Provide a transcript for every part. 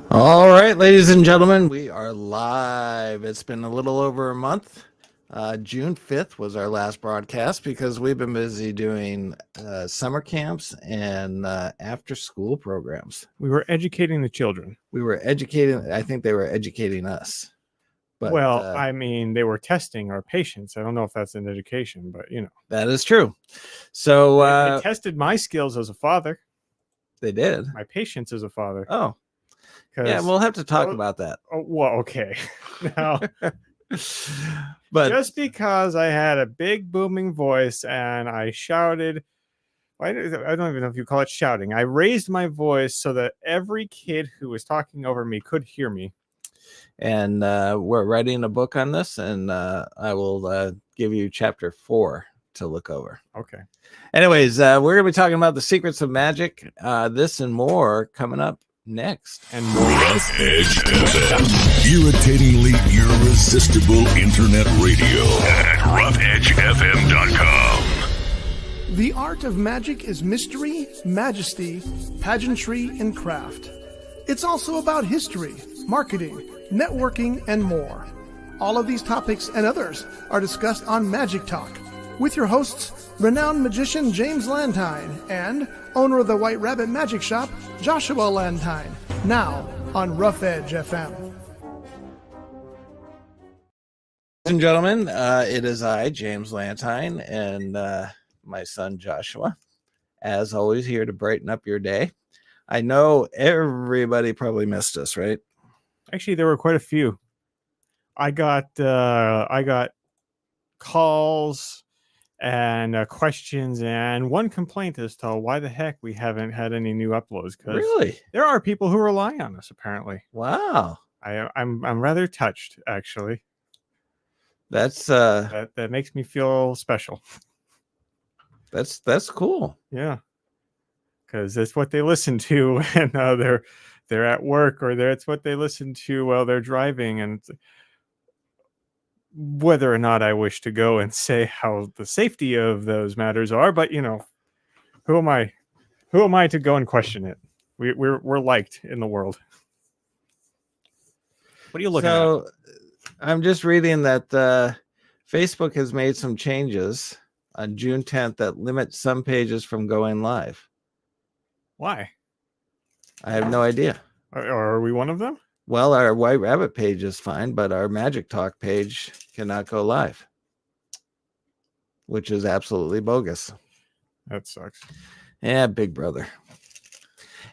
All right, ladies and gentlemen, we are live. It's been a little over a month. June 5th was our last broadcast because we've been busy doing summer camps and after school programs. We were educating the children. We were educating, I think they were educating us. But I mean, they were testing our patients. I don't know if that's an education, but that is true. So they tested my skills as a father, they did. my patience as a father. Oh, yeah, we'll have to talk about that. Well, okay. Now, but just because I had a big booming voice and I shouted, I don't even know if you call it shouting. I raised my voice so that every kid who was talking over me could hear me. And we're writing a book on this, and I will give you chapter 4 to look over. Okay. Anyways, we're going to be talking about the secrets of magic, this and more coming up next. And more. Rough Edge FM. Irritatingly irresistible internet radio at roughedgefm.com. The art of magic is mystery, majesty, pageantry, and craft. It's also about history, marketing, networking, and more. All of these topics and others are discussed on Magic Talk with your hosts, renowned magician James Lantine and owner of the White Rabbit Magic Shop, Joshua Lantine, now on Rough Edge FM. Ladies and gentlemen, it is I, James Lantine, and my son Joshua, as always, here to brighten up your day. I know everybody probably missed us, right? Actually, there were quite a few. I got calls and questions and one complaint as to why the heck we haven't had any new uploads. Because really, there are people who rely on us. Apparently, wow. I'm rather touched, actually. That's that makes me feel special. That's cool. Yeah, because that's what they listen to when they're at work, or it's what they listen to while they're driving. And whether or not I wish to go and say how the safety of those matters are, but who am I? Who am I to go and question it? We're liked in the world. What are you looking at? I'm just reading that Facebook has made some changes on June 10th that limit some pages from going live. Why? I have no idea. Are we one of them? Well, our White Rabbit page is fine, but our Magic Talk page cannot go live, which is absolutely bogus. That sucks. Yeah, big brother.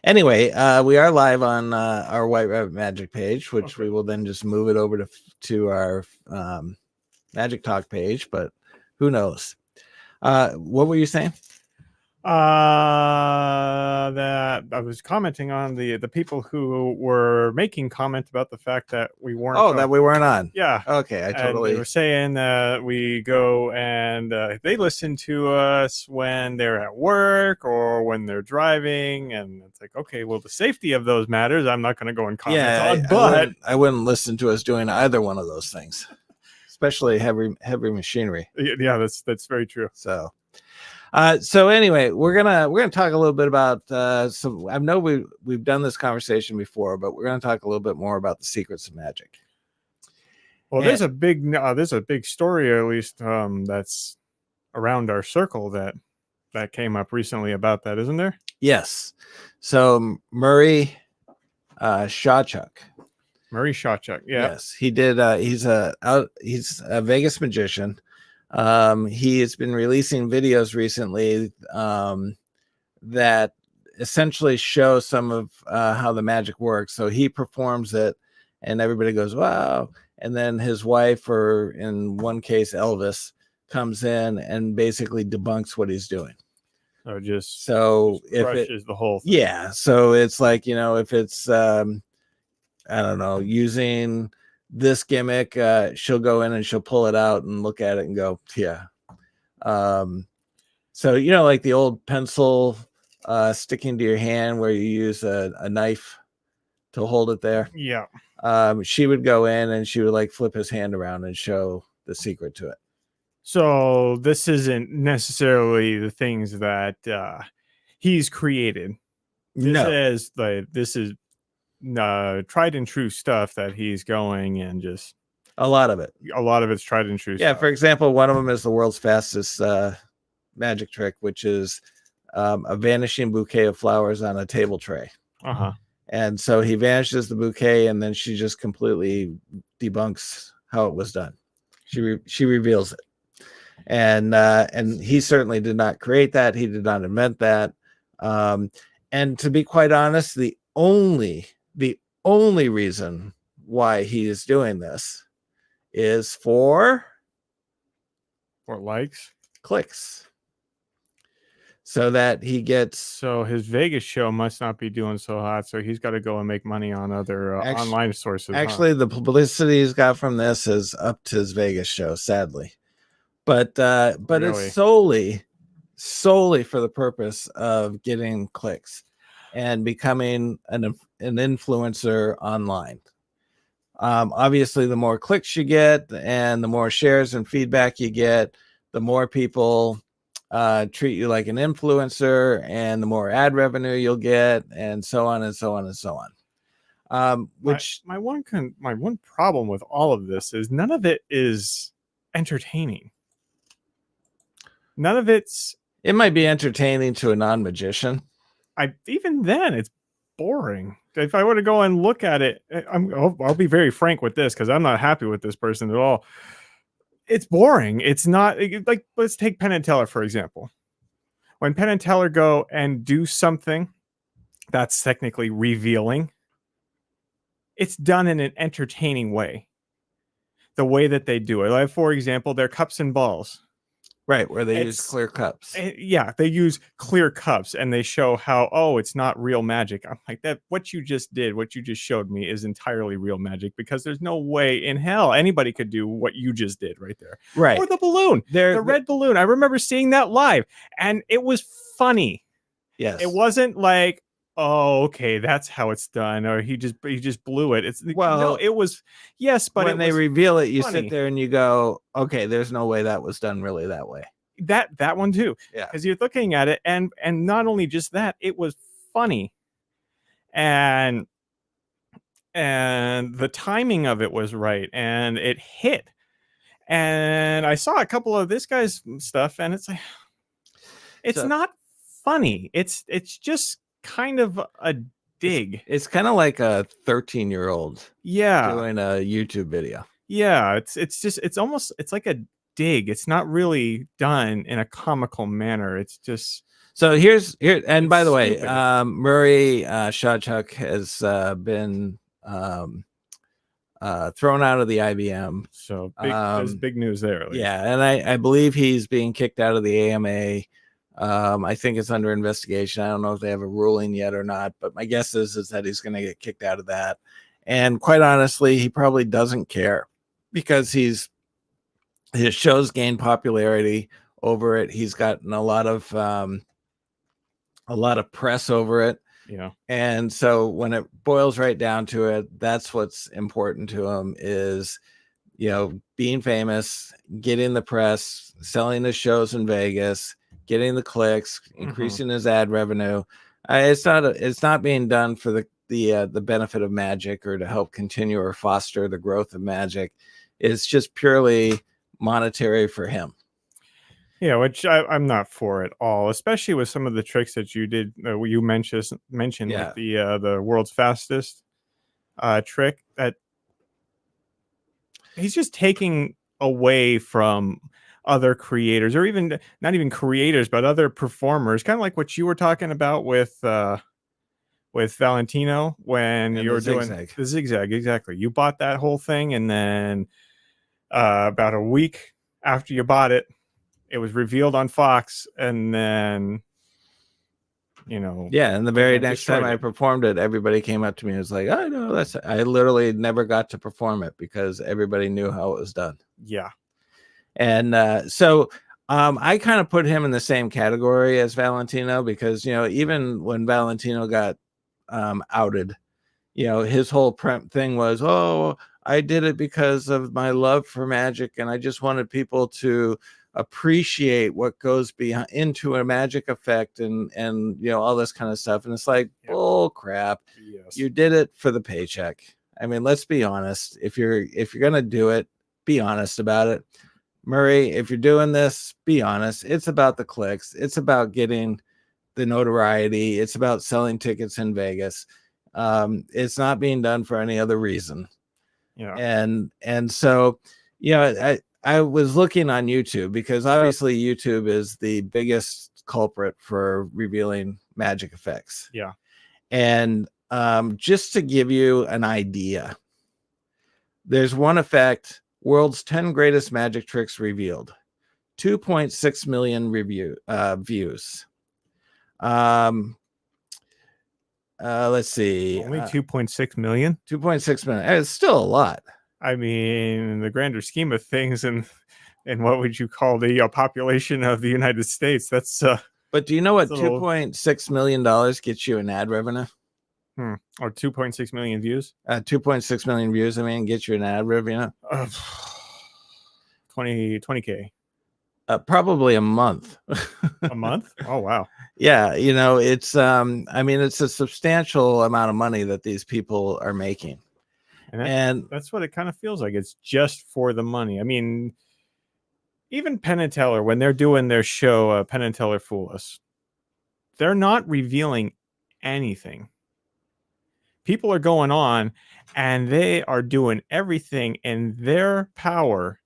Anyway, we are live on our White Rabbit Magic page, which we will then just move it over to our Magic Talk page, but who knows? What were you saying? That I was commenting on the people who were making comment about the fact that we weren't. Oh, that we weren't on. Yeah. Okay, I totally. And they were saying that we go and they listen to us when they're at work or when they're driving, and it's like, okay, well, the safety of those matters, I'm not going to go and comment on, but I wouldn't listen to us doing either one of those things, especially heavy machinery. Yeah, that's very true. So anyway, we're gonna talk a little bit about some. I know we've done this conversation before, but we're gonna talk a little bit more about the secrets of magic. Well, there's a big story, at least that's around our circle that came up recently about that, isn't there? Yes. So Murray Shawchuk. Murray Shawchuk. Yeah. Yes, he did. He's a Vegas magician. He has been releasing videos recently that essentially show some of how the magic works. So he performs it and everybody goes, wow. And then his wife, or in one case, Elvis, comes in and basically debunks what he's doing. Or just if crushes the whole thing. Yeah. So it's like, if it's, I don't know, using this gimmick, she'll go in and she'll pull it out and look at it and go, yeah. So like the old pencil sticking to your hand where you use a knife to hold it there. Yeah. She would go in and she would like flip his hand around and show the secret to it. So this isn't necessarily the things that he's created. This is tried and true stuff that he's going and just A lot of it. a lot of it's tried and true Yeah. stuff. For example, one of them is the world's fastest magic trick, which is a vanishing bouquet of flowers on a table tray. Uh-huh. And so he vanishes the bouquet, and then she just completely debunks how it was done. She reveals it, and he certainly did not create that. He did not invent that. And to be quite honest, the only reason why he is doing this is for Or likes. clicks, so that he gets. So his Vegas show must not be doing so hot, so he's got to go and make money on other online sources. Actually, the publicity he's got from this is up to his Vegas show, sadly. But Really? it's solely for the purpose of getting clicks and becoming an influencer online. Obviously, the more clicks you get and the more shares and feedback you get, the more people treat you like an influencer, and the more ad revenue you'll get, and so on and so on and so on. Which my one problem with all of this is none of it is entertaining. None of it's. it might be entertaining to a non-magician. Even then it's boring. If I were to go and look at it, I'll be very frank with this because I'm not happy with this person at all. It's boring. It's not like, let's take Penn and Teller, for example. When Penn and Teller go and do something that's technically revealing, it's done in an entertaining way. The way that they do it. Like, for example, their cups and balls. Right, where they use It's- clear cups. Yeah, they use clear cups and they show how, it's not real magic. I'm like, that what you just did, what you just showed me is entirely real magic, because there's no way in hell anybody could do what you just did right there. Right. Or the balloon, the red balloon. I remember seeing that live and it was funny. Yes. It wasn't like, oh, okay, that's how it's done, or he just blew it. No, it was, yes, but when they reveal it, you funny. sit there and you go, okay, there's no way that was done really that way. That one too. Yeah. Because you're looking at it, and not only just that, it was funny, and the timing of it was right, and it hit. And I saw a couple of this guy's stuff, and it's like, it's not funny. It's just kind of a dig. It's kind of like a 13-year-old doing a YouTube video. Yeah, it's almost like a dig. It's not really done in a comical manner. It's just. So here, and by the way, stupid. Murray Shawchuk has been thrown out of the IBM. So there's big news there. At least. Yeah, and I believe he's being kicked out of the AMA. I think it's under investigation. I don't know if they have a ruling yet or not, but my guess is that he's going to get kicked out of that. And quite honestly, he probably doesn't care, because his shows gained popularity over it. He's gotten a lot of press over it. Yeah. And so when it boils right down to it, that's what's important to him is, being famous, getting the press, selling his shows in Vegas, getting the clicks, increasing his ad revenue. It's not being done for the benefit of magic or to help continue or foster the growth of magic. It's just purely monetary for him. Yeah, which I'm not for at all, especially with some of the tricks that you did. You mentioned with the world's fastest trick, that he's just taking away from other creators, or even not even creators, but other performers, kind of like what you were talking about with Valentino when you were doing the zigzag. Exactly. You bought that whole thing, and then about a week after you bought it, it was revealed on Fox, and then and the very next time I performed it, everybody came up to me and was like, "Oh no, I literally never got to perform it because everybody knew how it was done." Yeah. And so I kind of put him in the same category as Valentino, because even when Valentino got outed, his whole thing was, "Oh, I did it because of my love for magic, and I just wanted people to appreciate what goes behind into a magic effect and all this kind of stuff. And it's like, bull crap. Yes. You did it for the paycheck. I mean, let's be honest. If you're gonna do it, be honest about it. Murray, if you're doing this, be honest. It's about the clicks. It's about getting the notoriety. It's about selling tickets in Vegas. It's not being done for any other reason. Yeah. And so, I was looking on YouTube because obviously YouTube is the biggest culprit for revealing magic effects. Yeah. And just to give you an idea, there's one effect, world's 10 greatest magic tricks revealed, 2.6 million views. Let's see. Only 2.6 million? 2.6 million. It's still a lot. I mean, in the grander scheme of things, and what would you call the population of the United States? That's But do you know what little... $2.6 million gets you in ad revenue? Or 2.6 million views? 2.6 million views, gets you an ad revenue? 20K. Probably a month. A month? Oh, wow. Yeah, it's it's a substantial amount of money that these people are making. And that's what it kind of feels like. It's just for the money. I mean, even Penn and Teller, when they're doing their show, Penn and Teller Fool Us, they're not revealing anything. People are going on and they are doing everything in their power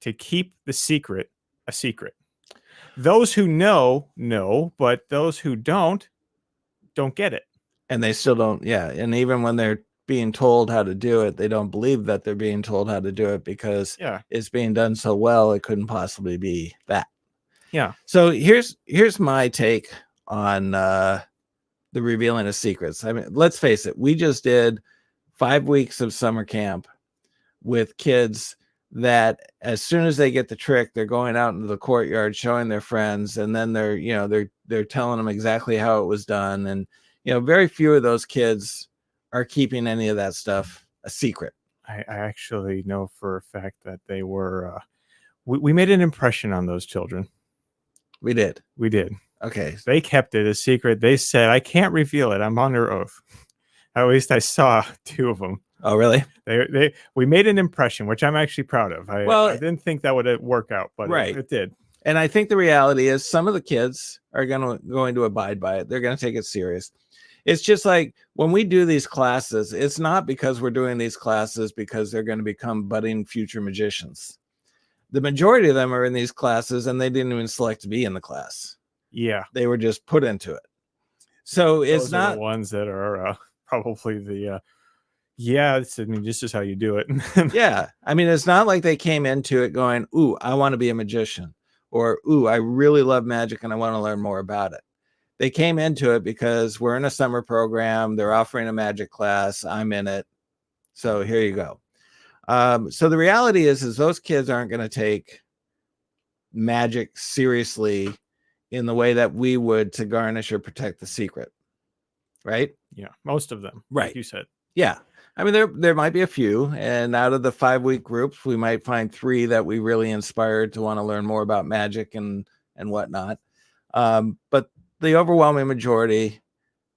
to keep the secret a secret. Those who know, but those who don't get it. And they still don't. Yeah. And even when they're being told how to do it, they don't believe that they're being told how to do it because it's being done so well. It couldn't possibly be that. Yeah. So here's my take on the revealing of secrets. I mean, let's face it. We just did 5 weeks of summer camp with kids that as soon as they get the trick, they're going out into the courtyard, showing their friends. And then they're telling them exactly how it was done. And, very few of those kids are keeping any of that stuff a secret. I actually know for a fact that they were, we made an impression on those children. We did. Okay. They kept it a secret. They said, I can't reveal it. I'm under oath. At least I saw 2 of them. Oh, really? We made an impression, which I'm actually proud of. I didn't think that would work out, but it did. And I think the reality is some of the kids are going to abide by it. They're going to take it serious. It's just like when we do these classes, it's not because we're doing these classes because they're going to become budding future magicians. The majority of them are in these classes and they didn't even select to be in the class. Yeah. They were just put into it. So it's Those not are the ones that are probably the, this is how you do it. Yeah. It's not like they came into it going, ooh, I want to be a magician, or, ooh, I really love magic and I want to learn more about it. They came into it because we're in a summer program. They're offering a magic class. I'm in it. So here you go. So the reality is those kids aren't going to take magic seriously in the way that we would to garnish or protect the secret. Right? Yeah. Most of them. Right. Like you said. Yeah. There might be a few, and out of the 5-week groups, we might find 3 that we really inspired to want to learn more about magic and whatnot. But the overwhelming majority,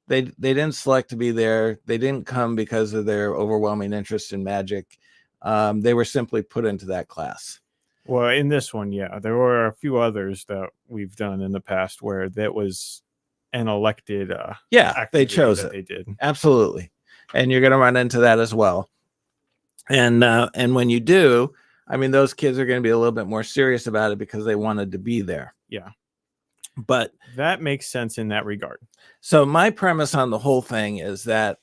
they didn't select to be there. They didn't come because of their overwhelming interest in magic. They were simply put into that class. Well, in this one, there were a few others that we've done in the past where that was an elected. They chose it. They did. Absolutely. And you're going to run into that as well. And when you do, those kids are going to be a little bit more serious about it because they wanted to be there. Yeah. But that makes sense in that regard. So my premise on the whole thing is that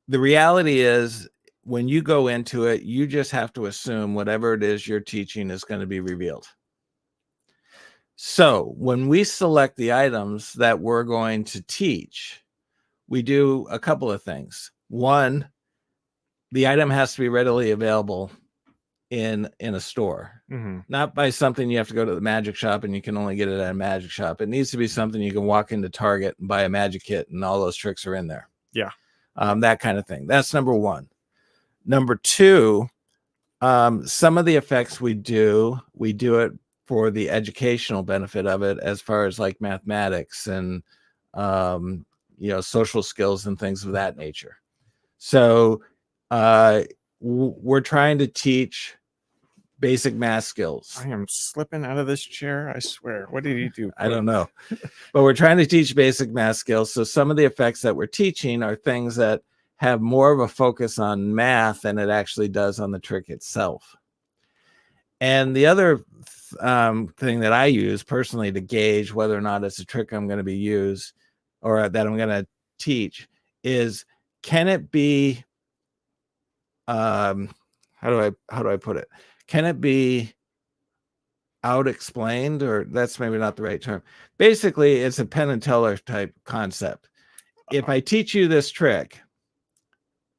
the reality is when you go into it, you just have to assume whatever it is you're teaching is going to be revealed. So when we select the items that we're going to teach, we do a couple of things. One, the item has to be readily available in a store, not by something you have to go to the magic shop and you can only get it at a magic shop. It needs to be something you can walk into Target and buy a magic kit and all those tricks are in there. Yeah. That kind of thing. That's number 1. Number 2, some of the effects we do it for the educational benefit of it, as far as like mathematics and social skills and things of that nature. So we're trying to teach basic math skills. I am slipping out of this chair, I swear. What did he do? I don't know, but we're trying to teach basic math skills. So some of the effects that we're teaching are things that have more of a focus on math than it actually does on the trick itself. And the other thing that I use personally to gauge whether or not it's a trick I'm going to be used or that I'm going to teach is, can it be, how do I put it? Can it be out explained? Or that's maybe not the right term. Basically, it's a Penn and Teller type concept. If I teach you this trick,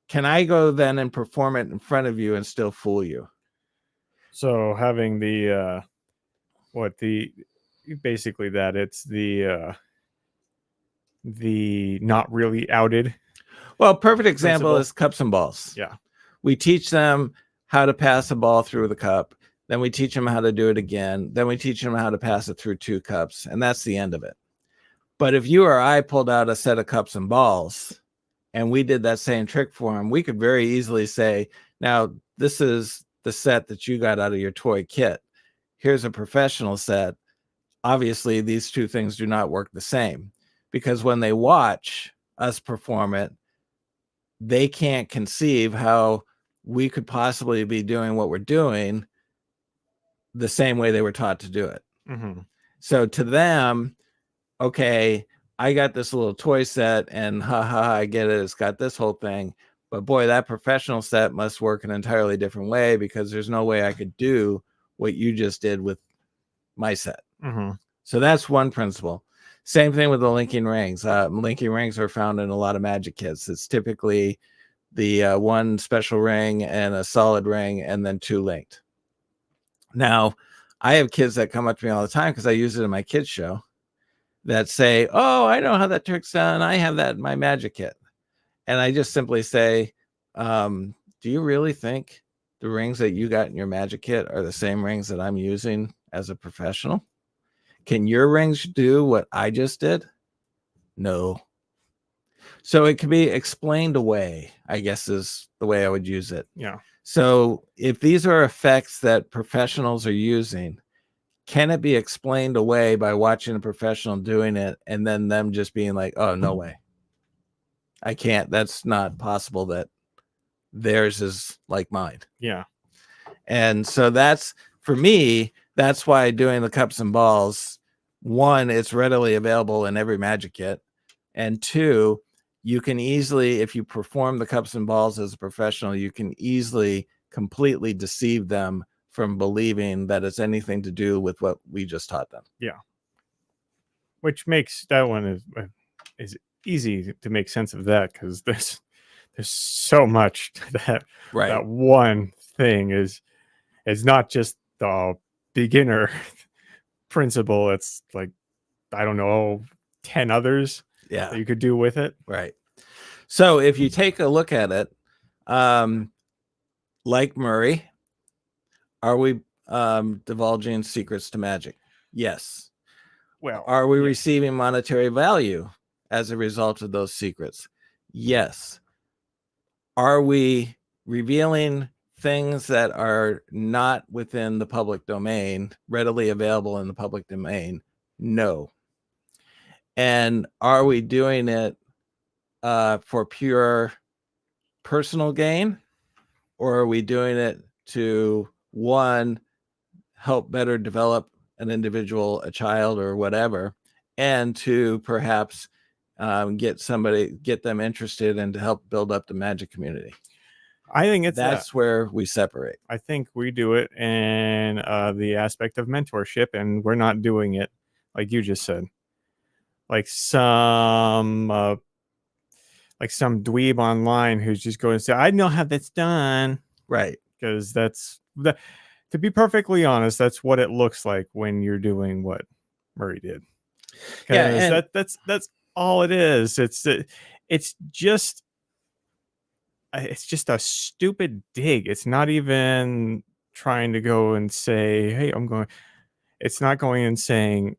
can I go then and perform it in front of you and still fool you? So having basically that it's the not really outed. Well, perfect example principle. is cups and balls. Yeah. We teach them how to pass a ball through the cup. Then we teach them how to do it again. Then we teach them how to pass it through 2 cups. And that's the end of it. But if you or I pulled out a set of cups and balls and we did that same trick for them, we could very easily say, now this is the set that you got out of your toy kit. Here's a professional set. Obviously, these two things do not work the same, because when they watch us perform it, they can't conceive how we could possibly be doing what we're doing the same way they were taught to do it. Mm-hmm. So to them, okay, I got this little toy set and I get it. It's got this whole thing. But boy, that professional set must work an entirely different way, because there's no way I could do what you just did with my set. Mm-hmm. So that's one principle. Same thing with the linking rings. Linking rings are found in a lot of magic kits. It's typically the one special ring and a solid ring, and then 2 linked. Now, I have kids that come up to me all the time, because I use it in my kids show, that say, oh, I know how that trick's done. I have that in my magic kit. And I just simply say, do you really think the rings that you got in your magic kit are the same rings that I'm using as a professional? Can your rings do what I just did? No. So it can be explained away, I guess, is the way I would use it. Yeah. So if these are effects that professionals are using, can it be explained away by watching a professional doing it and then them just being like, oh, no way. I can't. That's not possible that theirs is like mine. Yeah. And so that's, for me, that's why doing the cups and balls, 1, it's readily available in every magic kit. And 2, you can easily, if you perform the cups and balls as a professional, you can easily completely deceive them from believing that it's anything to do with what we just taught them. Yeah. Which makes that one is easy to make sense of that, because there's so much to that. Right. That one thing is not just the beginner principle. It's like, I don't know, 10 others that you could do with it. Right. So if you take a look at it, like Murray, are we divulging secrets to magic? Yes. Well, are we receiving monetary value as a result of those secrets? Yes. Are we revealing things that are not within the public domain, readily available in the public domain? No. And are we doing it for pure personal gain, or are we doing it to, 1, help better develop an individual, a child or whatever, and 2, perhaps get them interested and to help build up the magic community? I think that's where we separate. I think we do it in the aspect of mentorship, and we're not doing it like you just said, like some dweeb online who's just going to say, I know how that's done. Right. Because to be perfectly honest, that's what it looks like when you're doing what Murray did. Yeah, that's all it is. It's just a stupid dig. It's not even trying to go and say, hey, It's not going and saying,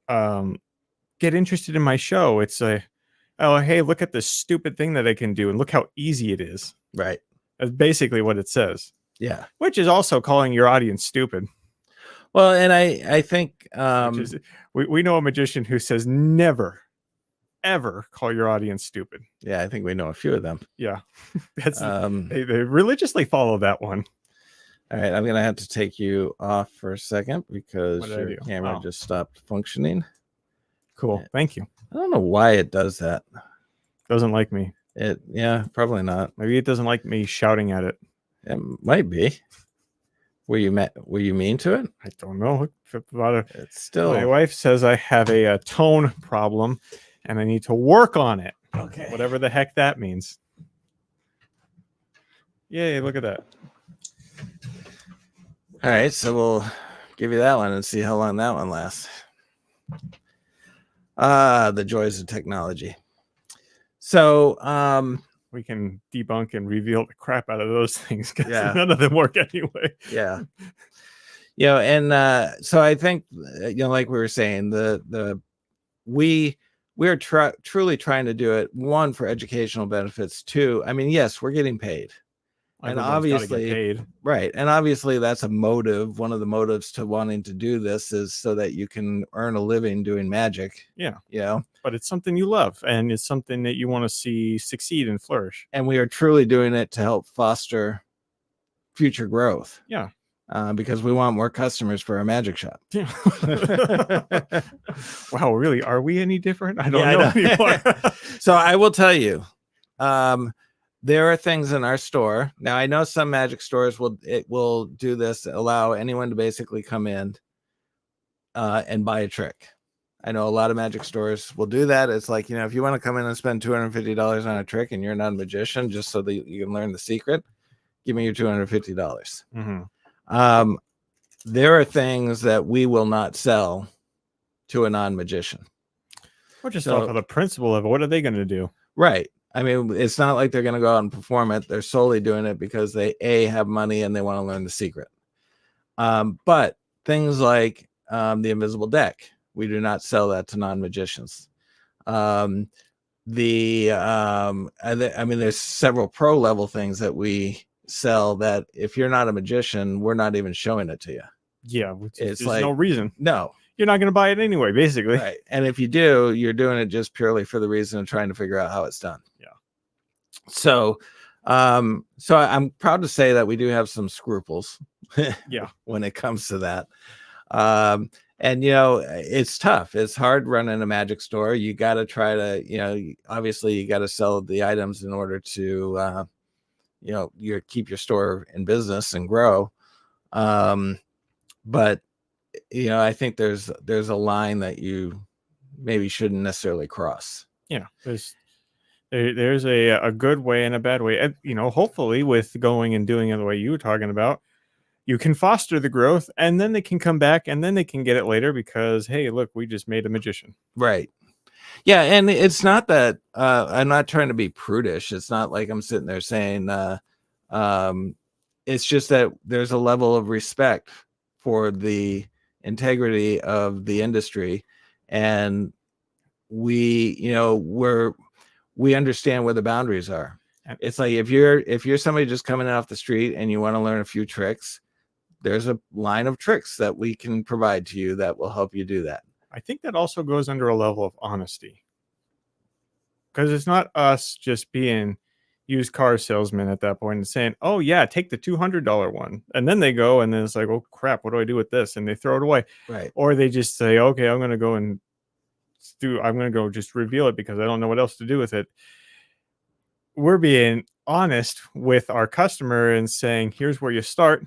get interested in my show. It's oh, hey, look at this stupid thing that I can do and look how easy it is. Right. That's basically what it says, Yeah. which is also calling your audience stupid. Well, and I think We know a magician who says never, ever call your audience stupid. yeah, I think we know a few of them. Yeah. That's All they religiously follow that one. right, I'm gonna have to take you off for a second because What did I your do? camera Oh. just stopped functioning. Cool. Yeah. Thank you. I don't know why it does that. Doesn't like me. Yeah, probably not. Maybe it doesn't like me shouting at it. It might be. Were you mean to it? I don't know. It's My still wife says I have a tone problem and I need to work on it. okay. Whatever the heck that means. Yay, look at that. All right, so we'll give you that one and see how long that one lasts. The joys of technology. So, We can debunk and reveal the crap out of those things because Yeah. none of them work anyway. yeah. And so I think like we were saying, we are truly trying to do it, one, for educational benefits, two, I mean, yes, we're getting paid. And Everyone's gotta get obviously, paid. right. And obviously that's a motive. One of the motives to wanting to do this is so that you can earn a living doing magic. Yeah. But it's something you love and it's something that you want to see succeed and flourish. And we are truly doing it to help foster future growth. Yeah. Because we want more customers for our magic shop. Yeah. Wow, really? Are we any different? I don't Yeah, I know know. anymore. So I will tell you, there are things in our store. Now I know some magic stores will do this, allow anyone to basically come in and buy a trick. I know a lot of magic stores will do that. It's like, if you want to come in and spend $250 on a trick and you're not a magician, just so that you can learn the secret, give me your $250. Mhm. There are things that we will not sell to a non-magician. Or just So- off of the principle of what are they going to do? Right. I mean, it's not like they're going to go out and perform it. They're solely doing it because they have money and they want to learn the secret. But things like the invisible deck, we do not sell that to non-magicians. I mean, there's several pro level things that we sell that if you're not a magician, we're not even showing it to you. Yeah, It's there's like- no reason. No. You're not going to buy it anyway, basically. Right. And if you do, you're doing it just purely for the reason of trying to figure out how it's done. Yeah. So, so I'm proud to say that we do have some scruples. Yeah. When it comes to that. And it's tough. It's hard running a magic store. You got to try to, obviously you got to sell the items in order to, keep your store in business and grow. But I think there's a line that you maybe shouldn't necessarily cross. Yeah, there's a good way and a bad way. And, hopefully with going and doing it the way you were talking about, you can foster the growth and then they can come back and then they can get it later because, hey, look, we just made a magician. Right. Yeah. And it's not that I'm not trying to be prudish. It's not like I'm sitting there saying it's just that there's a level of respect for the integrity of the industry. And we understand where the boundaries are. It's like if you're somebody just coming off the street and you want to learn a few tricks, there's a line of tricks that we can provide to you that will help you do that. I think that also goes under a level of honesty because it's not us just being used car salesmen at that point and saying, oh yeah, take the $200 one. And then they go and then it's like, oh crap, what do I do with this? And they throw it away. Right. Or they just say, okay, I'm going to go just reveal it because I don't know what else to do with it. We're being honest with our customer and saying, here's where you start.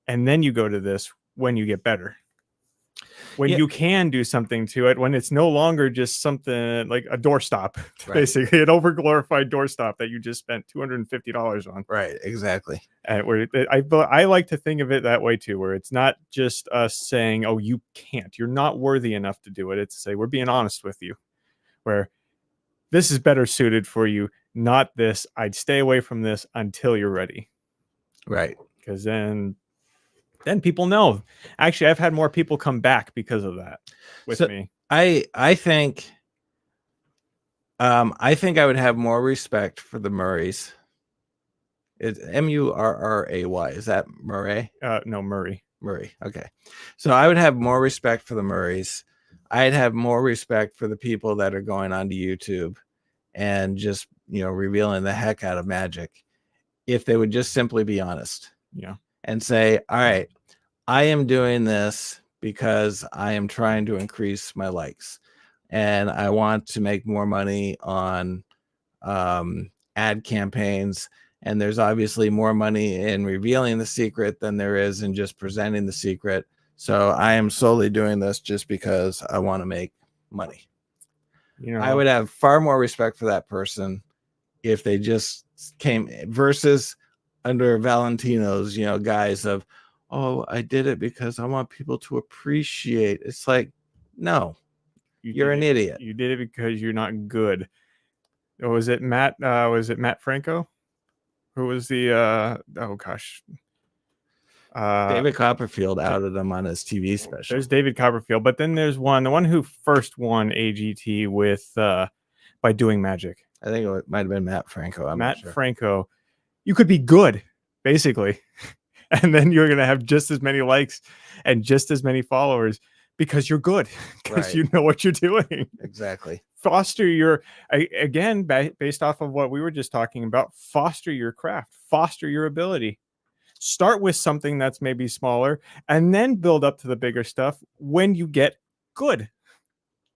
And then you go to this when you get better. When Yeah. you can do something to it, when it's no longer just something like a doorstop, Right. basically an overglorified doorstop that you just spent $250 on. Right. Exactly. And I like to think of it that way too, where it's not just us saying, oh, you can't, you're not worthy enough to do it. It's to say, we're being honest with you, where this is better suited for you, not this. I'd stay away from this until you're ready. Right. Because then then people know. Actually, I've had more people come back because of that with So- me. I think I would have more respect for the Murrays. It's Murray. Is that Murray? No, Murray. Murray. Okay. So I would have more respect for the Murrays. I'd have more respect for the people that are going onto YouTube and just, revealing the heck out of magic if they would just simply be honest. Yeah. And say, all right, I am doing this because I am trying to increase my likes and I want to make more money on ad campaigns. And there's obviously more money in revealing the secret than there is in just presenting the secret. So I am solely doing this just because I want to make money. I would have far more respect for that person if they just came versus under Valentino's, guise of, oh, I did it because I want people to appreciate. It's like, no, you're an idiot. You did it because you're not good. Or was it Matt? Was it Matt Franco? Who was the? Oh gosh. David Copperfield outed him on his TV special. There's David Copperfield, but then there's the one who first won AGT with by doing magic. I think it might have been Matt Franco. I'm Matt not sure. Franco. You could be good, basically, and then you're gonna have just as many likes and just as many followers because you're good, because Right. you know what you're doing. Exactly. Foster your, again, based off of what we were just talking about, foster your craft, foster your ability. Start with something that's maybe smaller and then build up to the bigger stuff when you get good.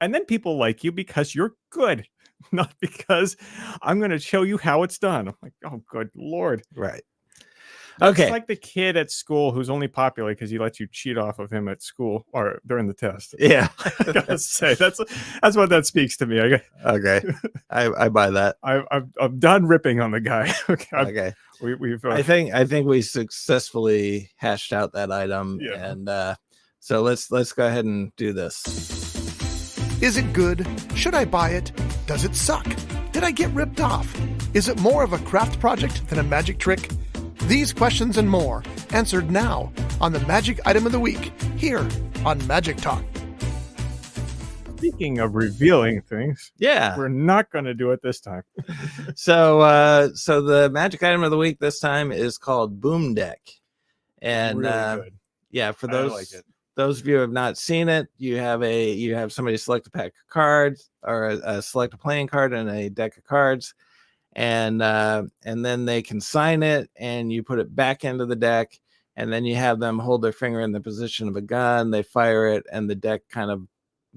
And then people like you because you're good, not because I'm going to show you how it's done. I'm like, oh, good Lord. Right. It's Okay. like the kid at school who's only popular because he lets you cheat off of him at school or during the test. Yeah. I gotta say, that's what that speaks to me. Okay. I buy that. I'm done ripping on the guy. Okay. We've I think we successfully hashed out that item. Yeah. And so let's go ahead and do this. Is it good? Should I buy it? Does it suck? Did I get ripped off? Is it more of a craft project than a magic trick? These questions and more answered now on the Magic Item of the Week here on Magic Talk. Speaking of revealing things, Yeah. we're not going to do it this time. So the magic item of the week this time is called Boom Deck. And Really good. yeah, for I those like it. those of you who have not seen it, you have somebody select a pack of cards or select a playing card and a deck of cards, and then they can sign it and you put it back into the deck, and then you have them hold their finger in the position of a gun, they fire it, and the deck kind of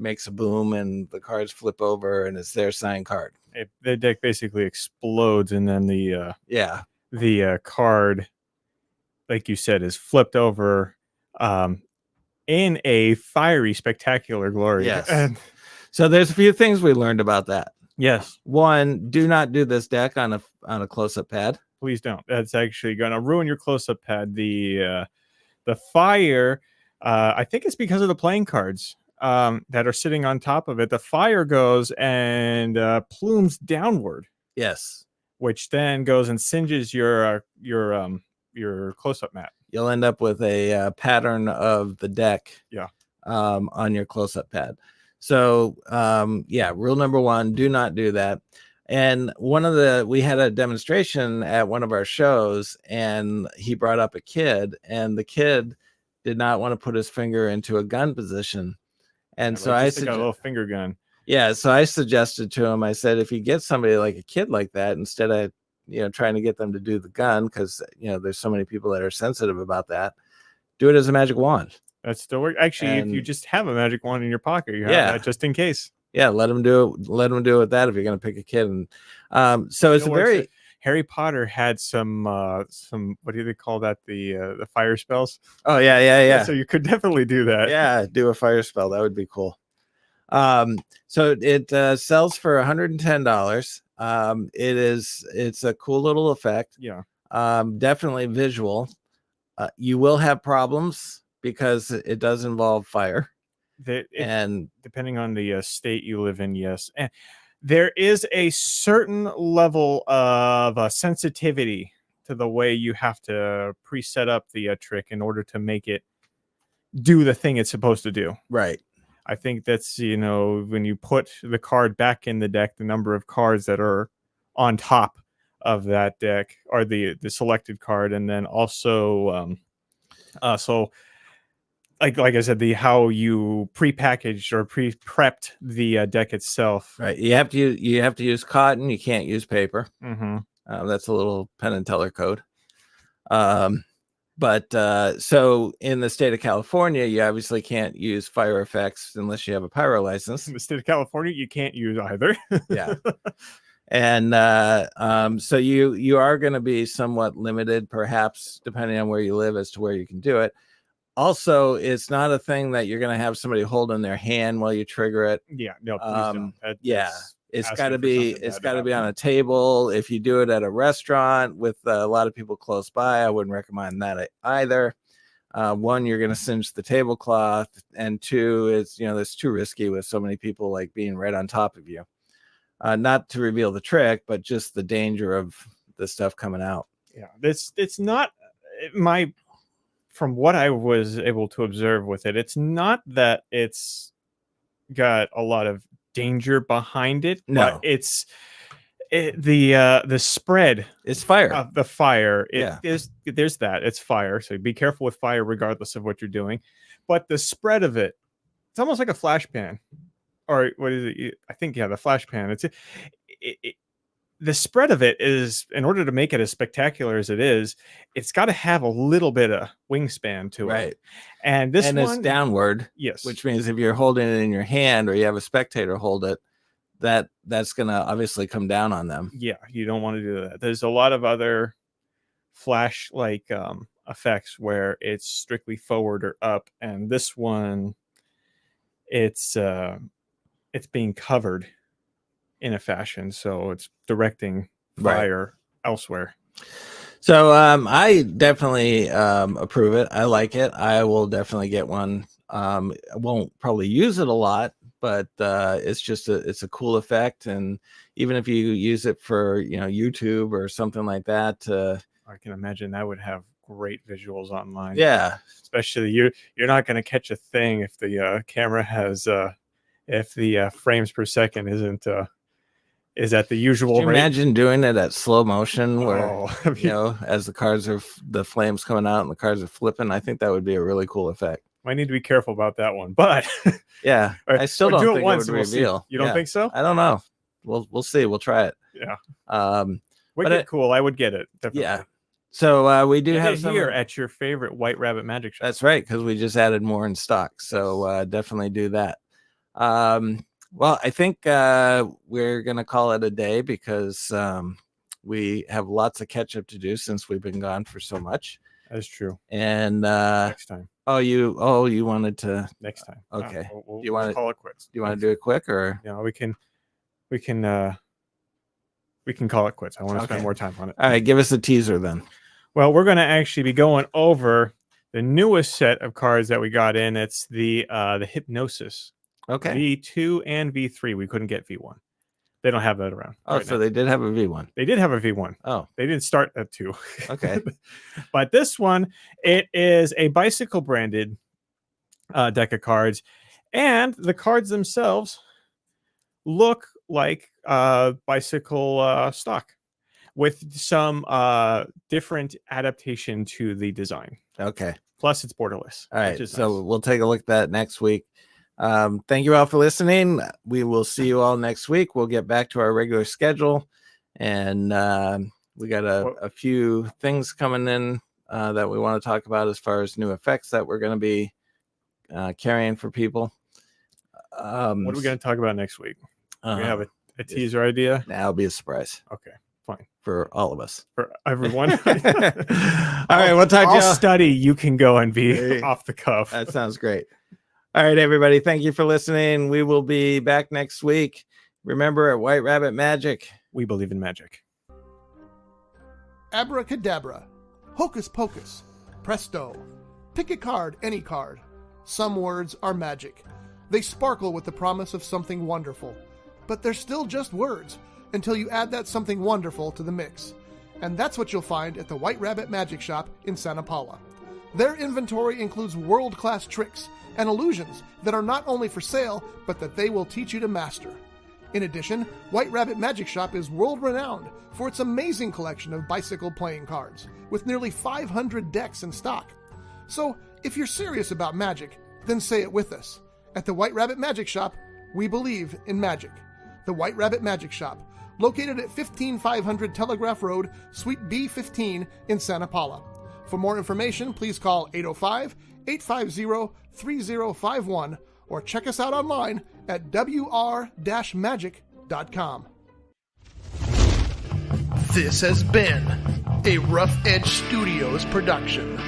makes a boom and the cards flip over and it's their signed card. The deck basically explodes, and then the card, like you said, is flipped over in a fiery, spectacular glory. Yes. And So there's a few things we learned about that. yes, One, do not do this deck on a close-up pad. please don't. That's actually going to ruin your close-up pad. The fire, I think it's because of the playing cards that are sitting on top of it. The fire goes and plumes downward, Yes. which then goes and singes your close-up mat. You'll end up with a pattern of the deck. Yeah. On your close-up pad. So rule number one, do not do that. And we had a demonstration at one of our shows, and he brought up a kid, and the kid did not want to put his finger into a gun position. And so I got a little finger gun. Yeah, so I suggested to him, I said, if you get somebody like a kid like that, instead of trying to get them to do the gun, because there's so many people that are sensitive about that, do it as a magic wand. That still works. Actually, if you just have a magic wand in your pocket, you have that just in case. Yeah, let them do it. Let them do it with that if you're going to pick a kid. And so it's a very Harry Potter had some what do they call that, the fire spells? Oh yeah. So you could definitely do that. Yeah, do a fire spell. That would be cool. So it sells for $110. It's a cool little effect. Yeah. Definitely visual. You will have problems because it does involve fire. And depending on the state you live in, yes, and there is a certain level of sensitivity to the way you have to pre-set up the trick in order to make it do the thing it's supposed to do. Right. I think that's, when you put the card back in the deck, the number of cards that are on top of that deck are the selected card, and then also so like I said, how you pre-packaged or pre-prepped the deck itself. Right. You have to use cotton. You can't use paper. Mm-hmm. That's a little Penn and Teller code. But so in the state of California, you obviously can't use fire effects unless you have a pyro license. In the state of California, you can't use either. Yeah. And so you are going to be somewhat limited, perhaps, depending on where you live, as to where you can do it. Also, it's not a thing that you're going to have somebody hold in their hand while you trigger it. Yeah, no, please don't. Yeah, it's got to asking for be something bad on a table. If you do it at a restaurant with a lot of people close by, I wouldn't recommend that either. One, you're going to singe the tablecloth, and two, it's that's too risky with so many people like being right on top of you. Not to reveal the trick, but just the danger of the stuff coming out. Yeah, it's not from what I was able to observe with it, it's not that it's got a lot of danger behind it. No, but the spread is fire. Of the fire. Yeah, there's that. It's fire. So be careful with fire, regardless of what you're doing. But the spread of it, it's almost like a flash pan, or what is it? I think the flash pan. The spread of it is, in order to make it as spectacular as it is, it's got to have a little bit of wingspan to it. Right. And it's downward. Yes. Which means if you're holding it in your hand or you have a spectator hold it, that's going to obviously come down on them. Yeah. You don't want to do that. There's a lot of other flash effects where it's strictly forward or up. And this one, it's being covered in a fashion, so it's directing fire elsewhere. So I definitely approve it. I like it. I will definitely get one. I won't probably use it a lot, but it's just it's a cool effect. And even if you use it for YouTube or something like that, I can imagine that would have great visuals online. Yeah, especially you're not going to catch a thing if the camera has if the frames per second is at the usual rate. Imagine doing it at slow motion where as the flames coming out and the cards are flipping. I think that would be a really cool effect. Might need to be careful about that one, but yeah, I still don't think it would reveal. You don't think so? I don't know. We'll see. We'll try it. Yeah. Cool. I would get it. Definitely. Yeah. So we do have some here at your favorite White Rabbit Magic Shop. That's right, because we just added more in stock. So definitely do that. Well, I think we're going to call it a day because we have lots of catch up to do since we've been gone for so much. That's true. And next time. You wanted to next time. Okay. We'll you want to call it quits? Do you want to do it quick or? Yeah, we can call it quits. I want to spend more time on it. All right, give us a teaser then. Well, we're going to actually be going over the newest set of cards that we got in. It's the Hypnosis. Okay. V2 and V3. We couldn't get V1. They don't have that around. So they did have a V1. They did have a V1. Oh. They didn't start at 2. Okay. But this one, it is a bicycle branded deck of cards. And the cards themselves look like bicycle stock with some different adaptation to the design. Okay. Plus it's borderless. All right. So we'll take a look at that next week. Thank you all for listening. We will see you all next week. We'll get back to our regular schedule, and we got a few things coming in that we want to talk about as far as new effects that we're going to be carrying for people. What are we going to talk about next week? We have a teaser idea. That'll be a surprise. Okay, fine. For all of us. For everyone. All right, we'll talk to you. I'll study. You can go and be off the cuff. That sounds great. All right, everybody. Thank you for listening. We will be back next week. Remember, at White Rabbit Magic, we believe in magic. Abracadabra. Hocus pocus. Presto. Pick a card, any card. Some words are magic. They sparkle with the promise of something wonderful. But they're still just words until you add that something wonderful to the mix. And that's what you'll find at the White Rabbit Magic Shop in Santa Paula. Their inventory includes world-class tricks and illusions that are not only for sale, but that they will teach you to master. In addition, White Rabbit Magic Shop is world-renowned for its amazing collection of bicycle playing cards, with nearly 500 decks in stock. So, if you're serious about magic, then say it with us. At the White Rabbit Magic Shop, we believe in magic. The White Rabbit Magic Shop, located at 15500 Telegraph Road, Suite B15 in Santa Paula. For more information, please call 805-850-3051 or check us out online at wr-magic.com. This has been a Rough Edge Studios production.